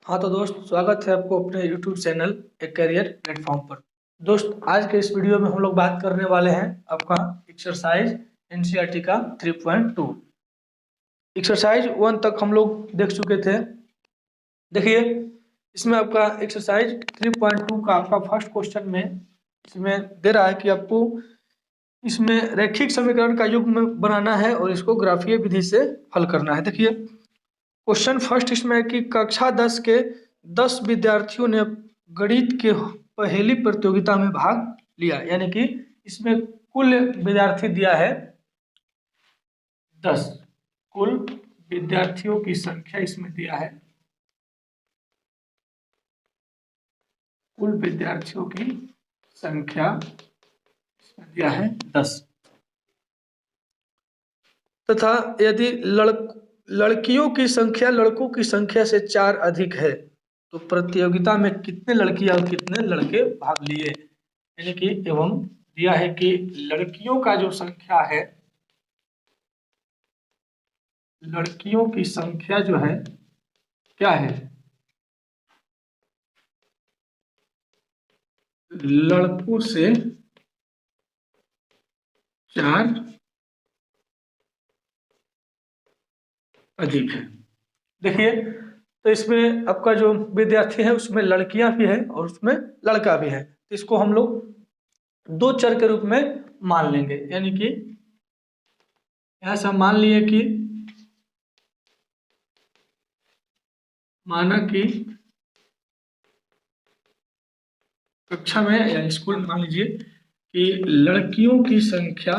हाँ तो दोस्त, स्वागत है आपको अपने YouTube चैनल एक करियर प्लेटफॉर्म पर। दोस्त, आज के इस वीडियो में हम लोग बात करने वाले हैं आपका एक्सरसाइज एनसीईआरटी का 3.2। एक्सरसाइज 1 तक हम लोग देख चुके थे। देखिए, इसमें आपका एक्सरसाइज 3.2 का आपका फर्स्ट क्वेश्चन में इसमें दे रहा है कि आपको इसमें रैखिक समीकरण का युग्म बनाना है और इसको ग्राफीय विधि से हल करना है। देखिए, क्वेश्चन फर्स्ट इसमें है कि कक्षा 10 के 10 विद्यार्थियों ने गणित के पहेली प्रतियोगिता में भाग लिया, यानी कि इसमें कुल विद्यार्थी दिया है 10। कुल विद्यार्थियों की संख्या इसमें दिया है, कुल विद्यार्थियों की संख्या इसमें दिया है 10 तथा यदि लड़कियों की संख्या लड़कों की संख्या से 4 अधिक है तो प्रतियोगिता में कितने लड़कियां और कितने लड़के भाग लिए। यानी कि एवं दिया है कि लड़कियों का जो संख्या है, लड़कियों की संख्या जो है क्या है, लड़कों से 4 अधिक है। देखिए, तो इसमें आपका जो विद्यार्थी है उसमें लड़कियां भी है और उसमें लड़का भी है, तो इसको हम लोग दो चर के रूप में मान लेंगे। यानी कि यहां से हम मान लिए कि माना कि कक्षा में या स्कूल में मान लीजिए कि लड़कियों की संख्या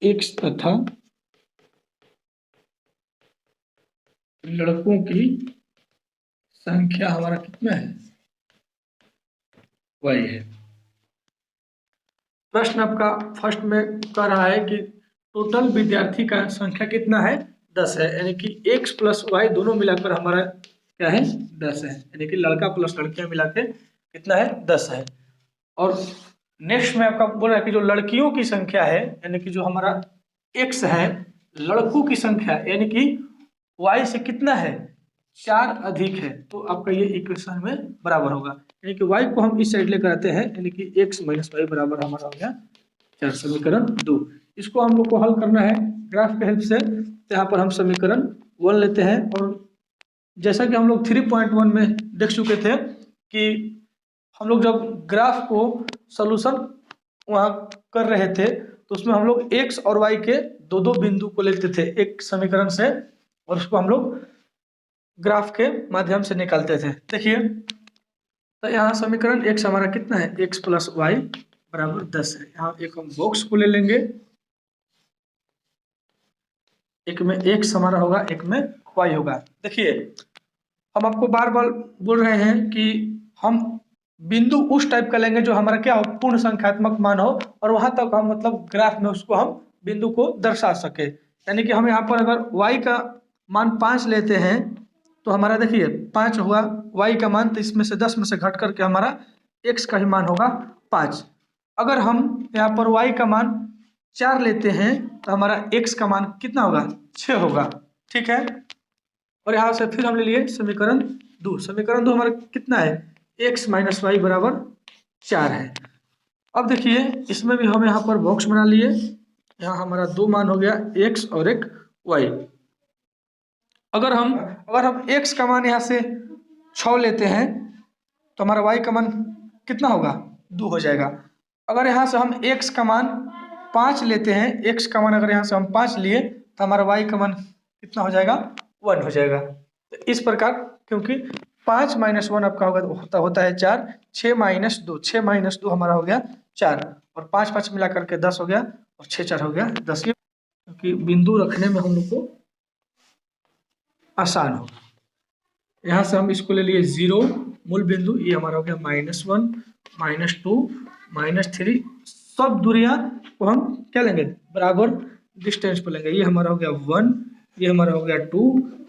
x तथा लड़कों की संख्या हमारा कितना है, y है। प्रश्न आपका फर्स्ट में कह रहा है कि टोटल विद्यार्थी का संख्या कितना है, 10 है। यानी कि x प्लस वाई दोनों मिलाकर हमारा क्या है, 10 है। यानी कि लड़का प्लस लड़कियां मिला के कितना है, 10 है। और नेक्स्ट में आपका बोल रहा है कि जो लड़कियों की संख्या है, यानी कि जो हमारा x है, लड़कों की संख्या यानी कि y से कितना है, 4 अधिक है, तो आपका ये इक्वेशन में बराबर होगा। यानी कि y को हम इस साइड लेकर आते हैं, यानी कि x माइनस वाई बराबर हमारा हो गया 4। समीकरण 2, इसको हम लोग को हल करना है ग्राफ के हेल्प से। तो यहाँ पर हम समीकरण 1 लेते हैं, और जैसा कि हम लोग 3.1 में देख चुके थे कि हम लोग जब ग्राफ को सॉल्यूशन वहाँ कर रहे थे तो उसमें हम लोग x और y के दो दो बिंदु को लेते थे एक समीकरण से, और उसको हम लोग ग्राफ के माध्यम से निकालते थे। देखिए, तो यहाँ समीकरण x हमारा कितना है, x प्लस वाई बराबर 10 है। यहाँ एक हम बॉक्स को ले लेंगे, एक में x हमारा होगा, एक में y होगा। देखिए, हम आपको बार बार बोल रहे हैं कि हम बिंदु उस टाइप का लेंगे जो हमारा क्या हो, पूर्ण संख्यात्मक मान हो, और वहां तक हम मतलब ग्राफ में उसको हम बिंदु को दर्शा सके। यानी कि हम यहाँ पर अगर y का मान 5 लेते हैं तो हमारा देखिए 5 हुआ y का मान, तो इसमें से 10 में से घट करके हमारा x का ही मान होगा 5। अगर हम यहाँ पर y का मान 4 लेते हैं तो हमारा x का मान कितना होगा, 6 होगा। ठीक है, और यहाँ से फिर हम ले लिए समीकरण 2। समीकरण 2 हमारा कितना है, x माइनस वाई बराबर 4 है। अब देखिए, इसमें भी हम यहाँ पर बॉक्स बना लिए। यहाँ हमारा 2 मान हो गया, x और एक y। अगर हम x का मान यहाँ से 6 लेते हैं तो हमारा y का मान कितना होगा, 2 हो जाएगा। अगर यहाँ से हम x का मान 5 लेते हैं, x का मान अगर यहाँ से हम 5 लिए तो हमारा y का मान कितना हो जाएगा, 1 हो जाएगा। तो इस प्रकार, क्योंकि 5 माइनस 1 आपका होता है 4, 6 माइनस 2, 6 माइनस 2 हमारा हो गया 4, और 5 5 मिला करके 10 हो गया, और 6 4 हो गया 10। क्योंकि बिंदु रखने में हम लोग को आसान हो। यहाँ से हम इसको ले लिए 0 मूल बिंदु, ये हमारा हो गया -1, -2, -3। सब दूरियां को हम क्या लेंगे, बराबर डिस्टेंस पर लेंगे। ये हमारा हो गया 1, ये हमारा हो गया 2,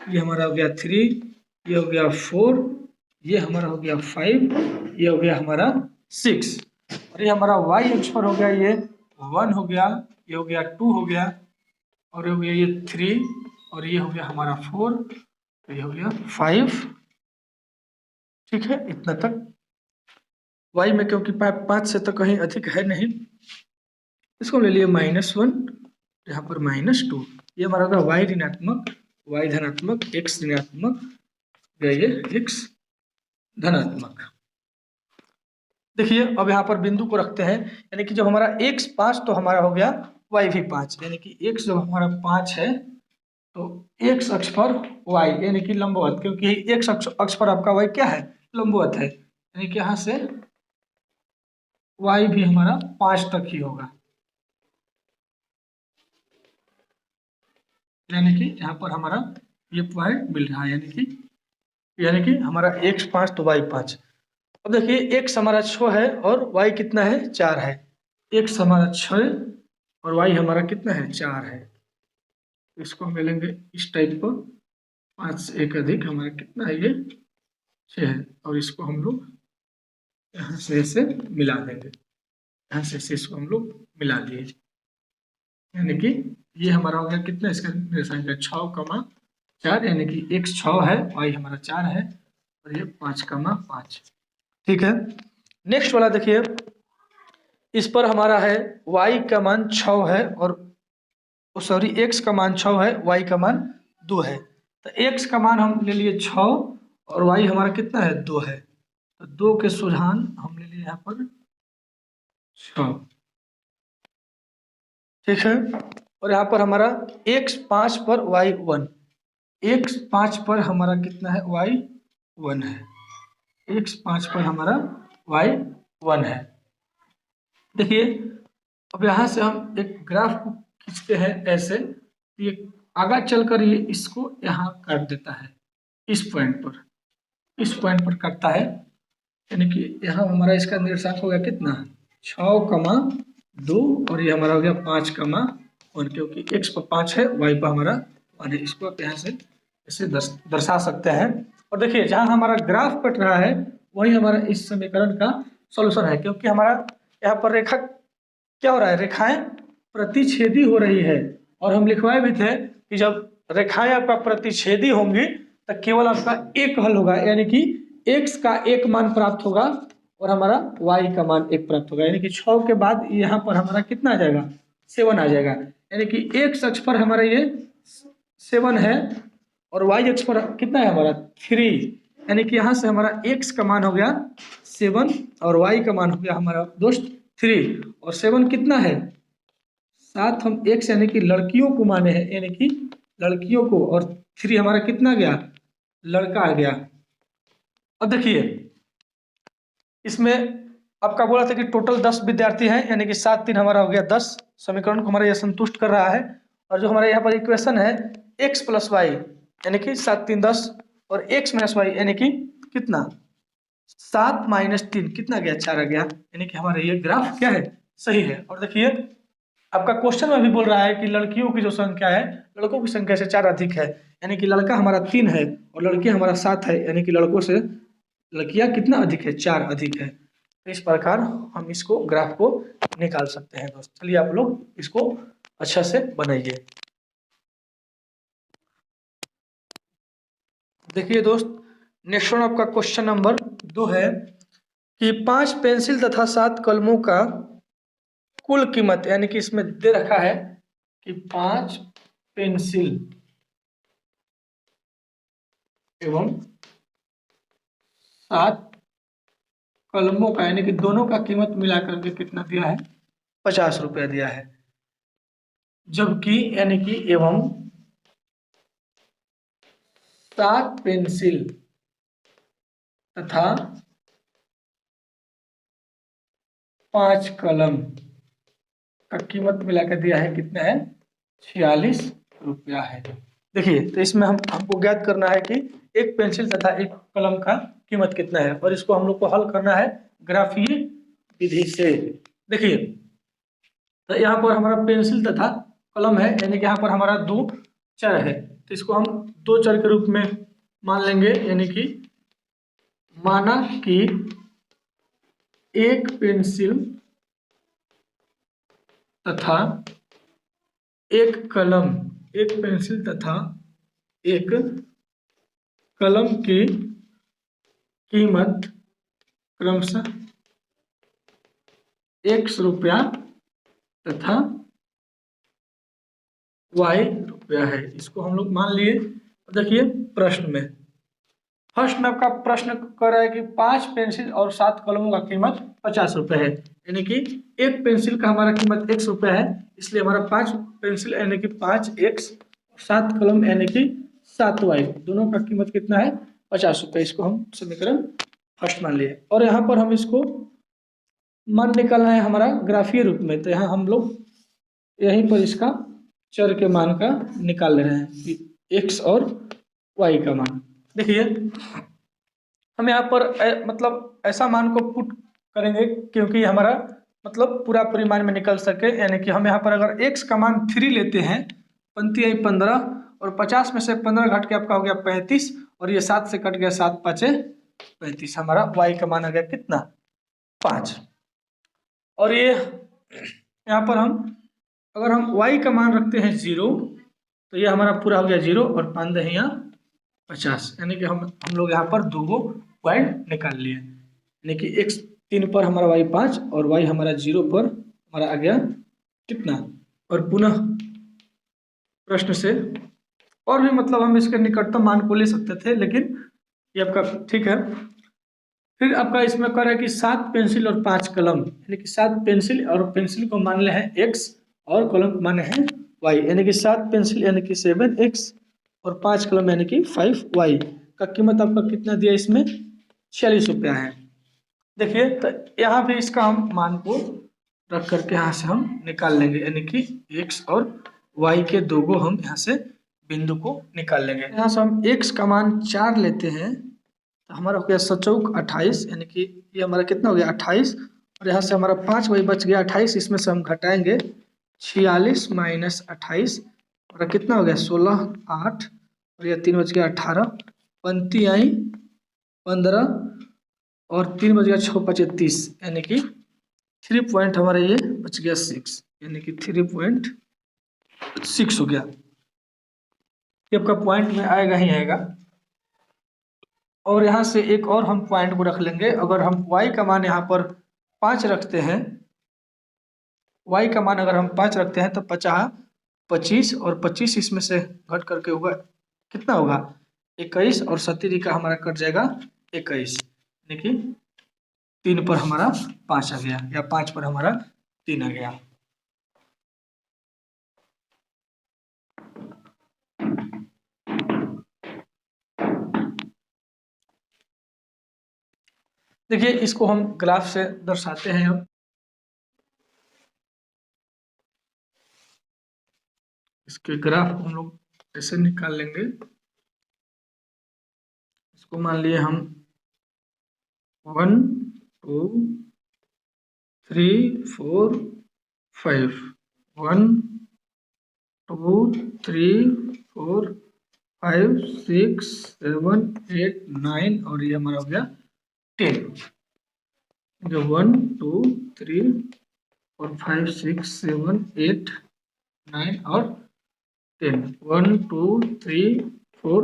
ये हमारा हो गया 3, ये हो गया 4, ये हमारा हो गया 5, ये हो गया हमारा 6, और ये हमारा y अक्ष पर हो गया, ये 1 हो गया, ये हो गया 2 हो गया, और हो गया ये 3, और ये हो गया हमारा 4, तो ये हो गया 5। ठीक है, इतना तक। y में क्योंकि 5 से तो कहीं अधिक है नहीं, इसको हम ले लिए -1, यहाँ पर -2। ये हमारा होगा y ऋणात्मक, y धनात्मक, x ऋणात्मक, ये x धनात्मक। देखिए अब यहाँ पर बिंदु को रखते हैं, यानी कि जब हमारा x 5 तो हमारा हो गया y भी 5, यानी कि x जब हमारा 5 है तो x अक्ष पर y यानी कि लंबवत, क्योंकि x अक्ष पर आपका y क्या है, लंबवत है, यानी कि यहाँ से y भी हमारा 5 तक ही होगा। यानी कि यहाँ पर हमारा ये पॉइंट मिल रहा है, यानी कि हमारा x 5 तो y 5। अब देखिए x हमारा 6 है और y कितना है, 4 है। x हमारा 6 और y हमारा कितना है, 4 है। इसको हम ले लेंगे इस टाइप को, 5 से 1 अधिक हमारा कितना है, ये 6 है, और इसको हम लोग यहाँ से इसे मिला देंगे, यहाँ से इसको हम लोग मिला दिए, यानी कि ये हमारा हो गया कितना, इसका निशान 6,4, यानी कि x 6 है, y हमारा 4 है, और ये 5,5। ठीक है, नेक्स्ट वाला देखिए, इस पर हमारा है y का मान 6 है और सॉरी x का मान 6 है, y का मान 2 है। तो x का मान हम ले लिए 6 और y हमारा कितना है, 2 है, तो 2 के सुजान हम ले लिए यहाँ पर 6। ठीक है, और यहाँ पर हमारा x 5 पर y 1, x 5 पर हमारा कितना है, y 1 है, x 5 पर हमारा y 1 है। देखिए अब यहाँ से हम एक ग्राफ को खींचते हैं ऐसे, ये आगे चलकर ये इसको यहाँ काट देता है, इस पॉइंट पर काटता है, यानी कि यहाँ हमारा इसका निर्देशांक हो गया कितना, 6,2, और ये हमारा हो गया 5,1, क्योंकि x पर 5 है, y पर हमारा 1 है। इसको आप यहाँ से इसे दर्शा सकते हैं। और देखिए जहाँ हमारा ग्राफ कट रहा है वही हमारा इस समीकरण का सॉल्यूशन है, क्योंकि हमारा यहाँ पर रेखा क्या हो रहा है, रेखाएं प्रतिच्छेदी हो रही है, और हम लिखवाए भी थे कि जब रेखाएं आपका प्रतिच्छेदी होंगी तो केवल आपका एक हल होगा, यानी कि x का एक मान प्राप्त होगा और हमारा y का मान एक प्राप्त होगा, यानी कि 6 के बाद यहाँ पर हमारा कितना आ जाएगा, 7 आ जाएगा, यानी कि x अक्ष पर हमारा ये 7 है और y अक्ष पर कितना है हमारा 3, यानी कि यहाँ से हमारा x का मान हो गया 7 और y का मान हो गया हमारा दोस्त 3, और 7 कितना है, 7 हम x यानी कि लड़कियों को माने हैं, यानी कि लड़कियों को, और 3 हमारा कितना गया, लड़का आ गया। अब देखिए इसमें आपका बोला था कि टोटल 10 विद्यार्थी हैं, यानी कि 7 3 हमारा हो गया 10, समीकरण को हमारा यह संतुष्ट कर रहा है। और जो हमारे यहाँ पर इक्वेशन है x + y यानी कि 7 3 10, और x - y यानी कि कितना, 7 - 3 कितना गया, 4 आ गया, यानी कि हमारा ये ग्राफ क्या है, सही है। और देखिए आपका क्वेश्चन में भी बोल रहा है कि लड़कियों की जो संख्या है लड़कों की संख्या से 4 अधिक है, यानी कि लड़का हमारा 3 है और लड़की हमारा 7 है, यानी कि लड़कों से लड़कियां कितना अधिक है, 4 अधिक है। तो इस प्रकार हम इसको ग्राफ को निकाल सकते हैं दोस्त। चलिए आप लोग इसको अच्छा से बनाइए। देखिए दोस्त नेक्स्ट वन आपका क्वेश्चन नंबर 2 है कि 5 पेंसिल तथा 7 कलमों का कुल कीमत, यानी कि इसमें दे रखा है कि 5 पेंसिल एवं 7 कलमों का, यानी कि दोनों का कीमत मिलाकर के कितना दिया है, 50 रुपया दिया है, जबकि यानी कि एवं 7 पेंसिल तथा 5 कलम का कीमत मिलाकर दिया है कितना है, 46 रुपया है। देखिए तो इसमें हमको ज्ञात करना है कि एक पेंसिल तथा एक कलम का कीमत कितना है, और इसको हम लोग को हल करना है ग्राफीय विधि से। देखिए तो यहाँ पर हमारा पेंसिल तथा कलम है, यानी कि यहाँ पर हमारा 2 चर है, तो इसको हम 2 चर के रूप में मान लेंगे, यानी कि माना कि एक पेंसिल तथा एक कलम, एक पेंसिल तथा एक कलम की कीमत क्रमशः ₹100 तथा ₹Y है। इसको हम लोग मान लिए। देखिए प्रश्न में, फर्स्ट में आपका प्रश्न कर रहा है कि 5 पेंसिल और 7 कलमों का कीमत ₹50 है, यानी कि एक पेंसिल का हमारा कीमत ₹100 है, इसलिए हमारा 5 पेंसिल यानी कि 5x, 7 कलम यानी कि 7y, दोनों का कीमत कितना है ₹50। इसको हम समीकरण फर्स्ट मान लिए। और यहाँ पर हम इसको मान निकालना है हमारा ग्राफीय रूप में, तो यहाँ हम लोग यहीं पर इसका चर के मान का निकाल ले रहे हैं कि x और y का मान। देखिए हम यहाँ पर मतलब ऐसा मान को पुट करेंगे क्योंकि हमारा मतलब पूरा परिमाण में निकल सके, यानी कि हम यहाँ पर अगर x का मान 3 लेते हैं, पंक्ति आई 15 और 50 में से 15 घट के आपका हो गया 35 और ये 7 से कट गया 7 5 35, हमारा y का मान आ गया कितना 5। और ये यहाँ पर हम अगर हम y का मान रखते हैं 0 तो ये हमारा पूरा हो गया 0 और 5 यहाँ 50, यानी कि हम लोग यहाँ पर दो पॉइंट निकाल लिए, यानी कि x 3 पर हमारा y 5 और y हमारा 0 पर हमारा आ गया कितना। और पुनः प्रश्न से और भी मतलब हम इसके निकटतम मान को ले सकते थे, लेकिन ये आपका ठीक है। फिर आपका इसमें कर है कि 7 पेंसिल और 5 कलम, यानी कि 7 पेंसिल और पेंसिल को मान ले हैं x और कलम को माने हैं y, यानी कि 7 पेंसिल यानी कि 7x और 5 कलम यानी कि 5y का कीमत आपका कितना दिया इसमें ₹46 है। देखिए तो यहाँ पे इसका हम मान को रख करके यहाँ से हम निकाल लेंगे, यानी कि x और y के दो को हम यहाँ से बिंदु को निकाल लेंगे। यहाँ से हम x का मान 4 लेते हैं तो हमारा हो गया 7×4 28, यानी कि ये हमारा कितना हो गया 28, और यहाँ से हमारा 5 वही बच गया 28, इसमें से हम घटाएंगे 46 - 28 और कितना हो गया 16 8 और यह 3 बच गया 18, पंक्ति आई 15 और 3 बच गया 6 5 30, यानी कि 3 पॉइंट हमारा ये बच गया 6, यानी कि 3.6 हो गया। ये आपका पॉइंट में आएगा ही आएगा। और यहाँ से एक और हम पॉइंट को रख लेंगे, अगर हम y का मान यहाँ पर 5 रखते हैं, y का मान अगर हम 5 रखते हैं तो 50 25 और 25 इसमें से घट करके होगा कितना होगा 21 और 70 का हमारा कट जाएगा 21, यानी कि 3 पर हमारा 5 आ गया या 5 पर हमारा 3 आ गया। देखिए इसको हम ग्राफ से दर्शाते हैं। अब इसके ग्राफ हम लोग ऐसे निकाल लेंगे। इसको मान लिए हम 1 2 3 4 5, 1 2 3 4 5 6 7 8 9 और ये हमारा हो गया 10। 1 2 3 4 5 6 7 8 9 और 10, 1 2 3 4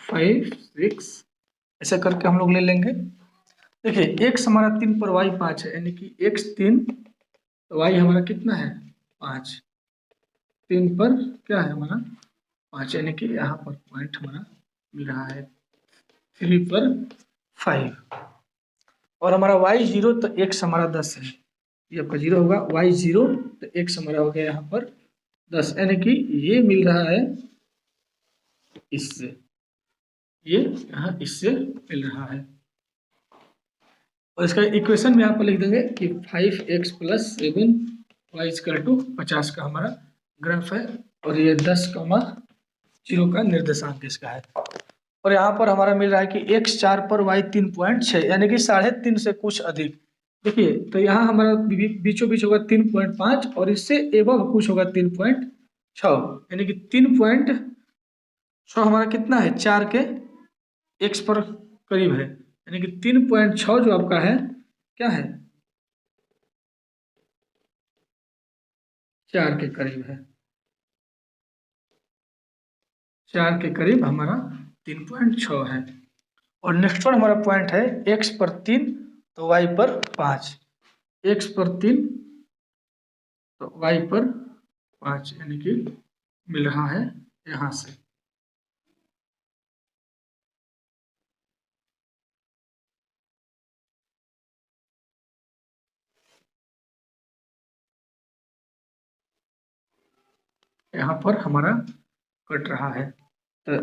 5 6 ऐसा करके हम लोग ले लेंगे। देखिए x हमारा 3 पर y 5 है, यानी कि x 3 तो y हमारा कितना है 5, 3 पर क्या है हमारा 5, यानी कि यहाँ पर पॉइंट हमारा मिल रहा है 3 पर 5। और हमारा y 0 तो x हमारा 10 है, ये आपका 0 होगा, y 0 तो x हमारा हो गया यहाँ पर 10, यानी कि ये मिल रहा है इससे, ये यहाँ इससे मिल रहा है। और इसका इक्वेशन में यहाँ पर लिख देंगे कि 5x + 7y = 50 का हमारा ग्राफ है, और ये 10,0 का निर्देशांक इसका है। और यहाँ पर हमारा मिल रहा है कि x 4 पर y 3.6, यानी कि 3.5 से कुछ अधिक। देखिए तो यहाँ हमारा बीचों बीच होगा 3.5 और इससे एबव कुछ होगा 3.6, यानी कि 3.6 हमारा कितना है 4 के x पर करीब है, यानी कि 3.6 जो आपका है क्या है 4 के करीब है। 4 के करीब हमारा 3.6 है। और नेक्स्ट वन हमारा पॉइंट है x पर 3 तो y पर 5, x पर 3 तो y पर 5 यानी कि मिल रहा है यहाँ से। यहाँ पर हमारा कट रहा है, तो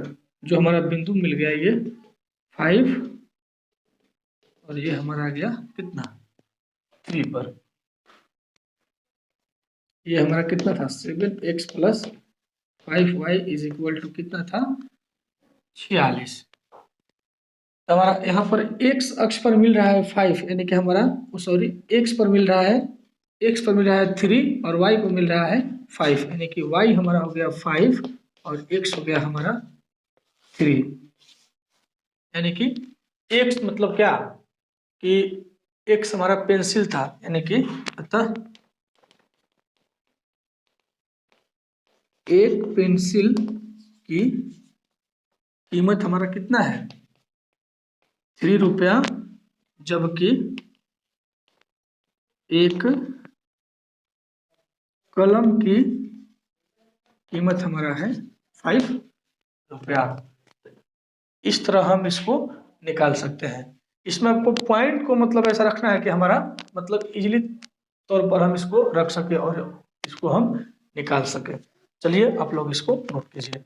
जो हमारा बिंदु मिल गया ये 5 और ये हमारा आ गया कितना 3 पर। ये हमारा कितना था 7x plus 5y is equal to कितना था 46। तो हमारा यहाँ पर x अक्ष पर मिल रहा है 5 यानी कि हमारा सॉरी x पर मिल रहा है 3 और y को मिल रहा है 5 यानी कि y हमारा हो गया 5 और x हो गया हमारा 3। यानी कि x मतलब क्या कि x हमारा पेंसिल था, यानी कि अतः एक पेंसिल की कीमत हमारा कितना है 3 रुपया, जबकि एक कलम की कीमत हमारा है 5 रुपया। इस तरह हम इसको निकाल सकते हैं। इसमें आपको पॉइंट को मतलब ऐसा रखना है कि हमारा मतलब इजीली तौर पर हम इसको रख सके और इसको हम निकाल सके। चलिए आप लोग इसको नोट कीजिए।